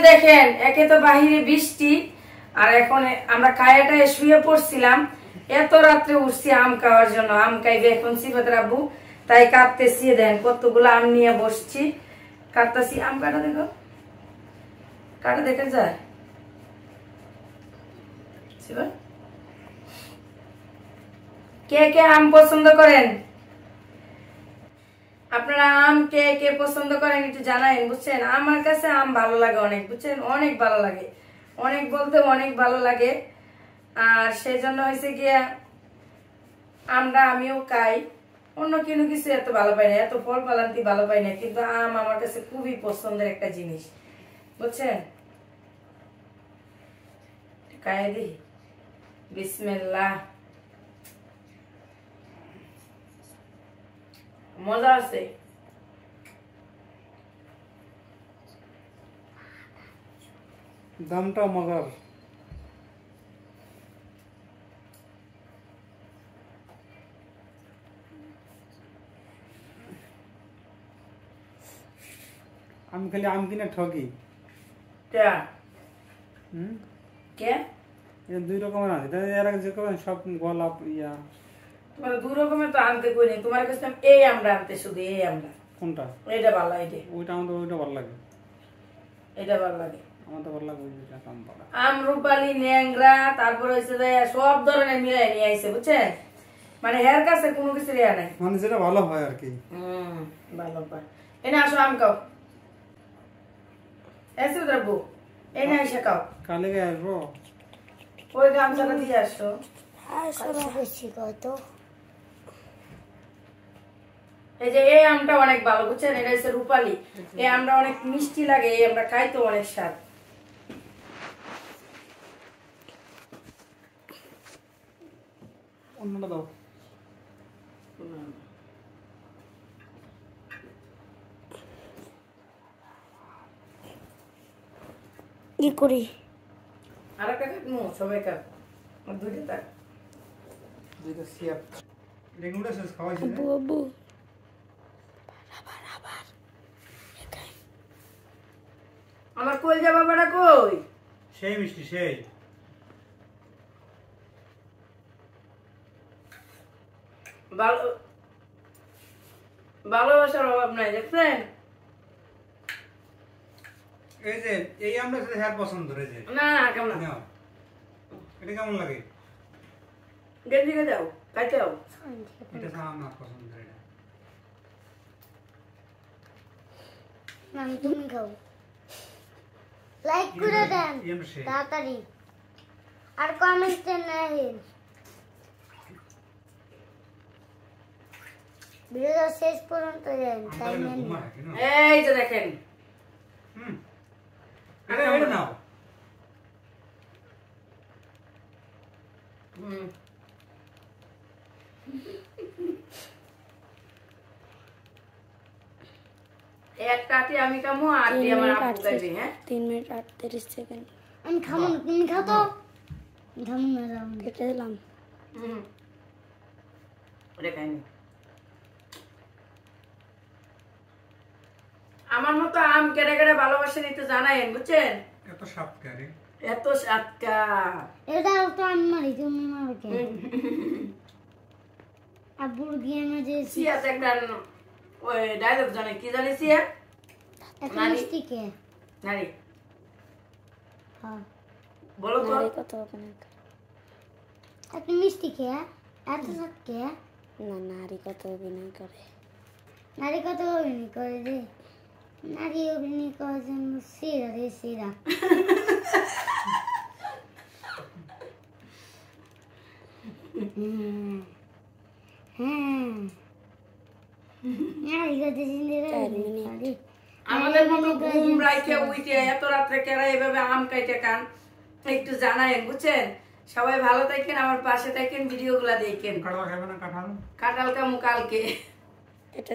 দেখেন একে তো বাহিরে বৃষ্টি আর এখন আমরা কায়াটায় শুয়ে পড়ছিলাম, এত রাত্রে উঠছি আম খাওয়ার জন্য। আম খাইবে এখন সিফাতের আব্বু, তাই কাটতেছি। দেন কতগুলো আম নিয়ে বসছি, কাটতেছি। আম কাটা দেখো, কাটা দেখে যায়। কে কে আম পছন্দ করেন? আপনারা আম কে কে পছন্দ করেন একটু জানাইন, বুঝছেন? আমার কাছে আম ভালো লাগে অনেক, বুঝছেন, অনেক ভালো লাগে, অনেক বলতে অনেক ভালো লাগে। আর সেই জন্য হয়েছে গিয়া আমরা আমিও খাই, অন্য কোনো কিছু এত ভালো পাই না, এত ফল ফলান্তি ভালো পাই না, কিন্তু আম আমার কাছে খুবই পছন্দের একটা জিনিস, বুঝছেন। খাই দি, বিসমিল্লাহ। মজা আছে। দামটা মজার। আমি খালি আম কিনে ঠকি। কে? দুই রকমের আছে, এর আগে যে কবেন সব গোলাপ ইয়া। তোমার দু রকমের তো আনতে কই নাই, তোমার কাছে এই আমরা আনতে, শুধু এই আমরা। কোনটা? এটা ভালো লাগে, ওইটা আমাদের ওইটা ভালো লাগে, এটা ভালো লাগে। আমার তো ভালো লাগে ওইটা আম পাড়া। আম রূপালী ন্যাংরা, তারপর হচ্ছে যে সব ধরনের মিলাই নিয়ে আইছে, বুঝছেন, মানে হের কাছে কোনো কিছু রেয়া নাই, মানে যেটা ভালো হয় আর কি। ভালো পায়। এনে আসো আম খাও, এসে যাবো, এনে এসে খাও। কালে গে আসবো, ওই গামছাটা দিয়ে আসো। এই যে এই আমটা অনেক ভালো, বুঝছেন, এটা হচ্ছে রূপালী। এই আমটা অনেক মিষ্টি লাগে, এই আমরা খাই তো অনেক স্বাদ। অন্যটা দাও। কি করি? আর একটা কাটমু, সবাই কাট, দুইটা কাট, দুইটা সিয়াপ। রেগুলার শেষ খাওয়াইছে আব্বু আব্বু আমার কই যা বাবাটা কই? সেই মিষ্টি সেই। ভালোবাসার অভাব নাই, দেখছেন। এই যে এই আমরা হ্যাঁ পছন্দ রে যে না কেমন না, এটা কেমন লাগে? গেঞ্জিকে যাও, খাইতে যাও। এটা আমার পছন্দ এটা। আমি তুমি খাও, লাইক করে দেন তাড়াতাড়ি, আর কমেন্টে নেন। ভিডিও শেষ পর্যন্ত দেন, তাই না? এই যে দেখেন, এটা কেমন নাও? একটাতে আমি কামু আর দিয়ে আমার আপু খাইবে। হ্যাঁ 3 মিনিট 38 সেকেন্ড। আমি খাবো না, তুমি খাও তো। খাবো না, কেটে দিলাম। ওটা খাইনি। আমার মতো আম কেটে কেটে ভালোবাসেন একটু জানাইন, বুঝছেন। এত স্বাদকারী, এত স্বাদকা। এটা তো আমি মারি, তুমি মারো কেন? আব্বুর গেমে যে সিয়া একটা ওই ডায়লগ জানে, কি জানি সিয়া? এত মিষ্টি কে? নারী। হ্যাঁ বলো তো। নারী কত ওখানে? এত মিষ্টি কে? এত স্বাদ কে? না, নারী কত অভিনয় করে। নারী কত অভিনয় করে রে? নারী অভিনয় করার জন্য সেরা রে সেরা। আমাদের মতো ঘুম রাইতে উইতে এত রাত্রে কেরা এভাবে আম কাইতে খান, একটু জানায়েন, বুঝছেন। সবাই ভালো থাকেন, আমার পাশে থাকেন, ভিডিওগুলা দেখেন। কাঁঠাল খাবে না? কাঁঠাল কাঁঠাল কামু কালকে। এটা